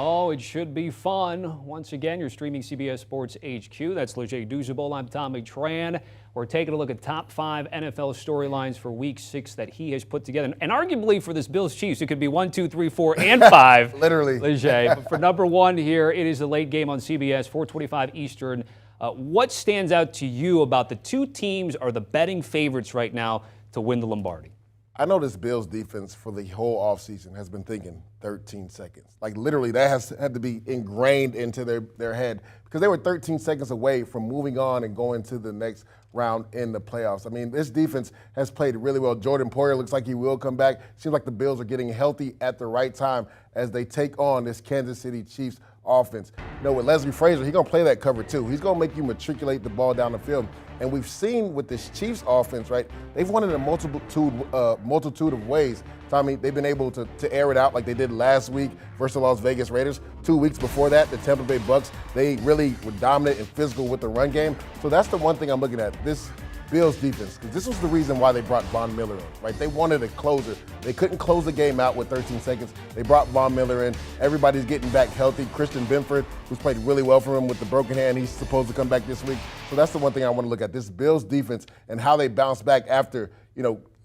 Oh, it should be fun. Once again, you're streaming CBS Sports HQ. That's Douzable. I'm Tommy Tran. We're taking a look at top 5 NFL storylines for Week 6 that he has put together. And arguably for this Bills-Chiefs, it could be 1, 2, 3, 4, and 5. Literally. But for number 1 here, it is the late game on CBS, 4:25 Eastern. What stands out to you about the two teams are the betting favorites right now to win the Lombardi? I know this Bills defense for the whole offseason has been thinking 13 seconds. Like literally that has had to be ingrained into their head because they were 13 seconds away from moving on and going to the next round in the playoffs. I mean, this defense has played really well. Jordan Poyer looks like he will come back. Seems like the Bills are getting healthy at the right time as they take on this Kansas City Chiefs offense. You know, with Leslie Frazier, he's going to play that cover too. He's going to make you matriculate the ball down the field. And we've seen with this Chiefs offense, right, they've won in a multitude of ways. Tommy, they've been able to air it out like they did last week versus the Las Vegas Raiders. 2 weeks before that, the Tampa Bay Bucks, they really were dominant and physical with the run game. So that's the one thing I'm looking at, this Bills defense, because this was the reason why they brought Von Miller in, right? They wanted a closer. They couldn't close the game out with 13 seconds. They brought Von Miller in. Everybody's getting back healthy. Christian Benford, who's played really well for him with the broken hand, he's supposed to come back this week. So that's the one thing I want to look at, this Bills defense and how they bounce back after,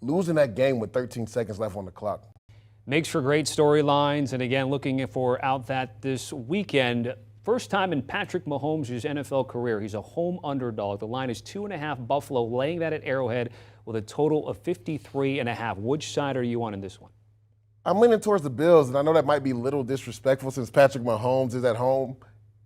losing that game with 13 seconds left on the clock. Makes for great storylines. And again, looking for out that this weekend, first time in Patrick Mahomes' NFL career, he's a home underdog. The line is 2.5 Buffalo, laying that at Arrowhead with a total of 53.5. Which side are you on in this one? I'm leaning towards the Bills, and I know that might be a little disrespectful since Patrick Mahomes is at home.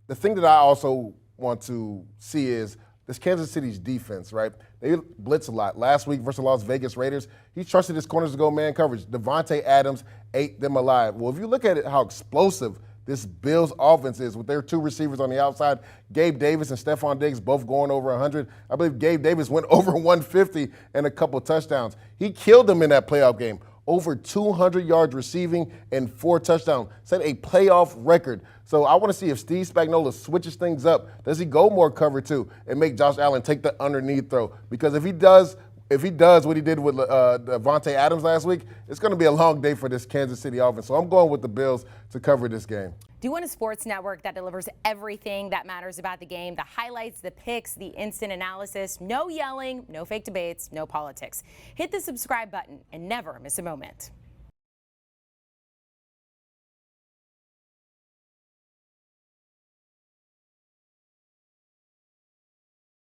The thing that I also want to see is this Kansas City's defense, right? They blitz a lot. Last week versus the Las Vegas Raiders, he trusted his corners to go man coverage. Devontae Adams ate them alive. Well, if you look at it, how explosive this Bills offense is with their two receivers on the outside, Gabe Davis and Stephon Diggs both going over 100. I believe Gabe Davis went over 150 and a couple touchdowns. He killed them in that playoff game. Over 200 yards receiving and 4 touchdowns. Set a playoff record. So I want to see if Steve Spagnuolo switches things up. Does he go more cover 2 and make Josh Allen take the underneath throw? Because if he does what he did with Devontae Adams last week, it's going to be a long day for this Kansas City offense. So I'm going with the Bills to cover this game. Do you want a sports network that delivers everything that matters about the game? The highlights, the picks, the instant analysis, no yelling, no fake debates, no politics. Hit the subscribe button and never miss a moment.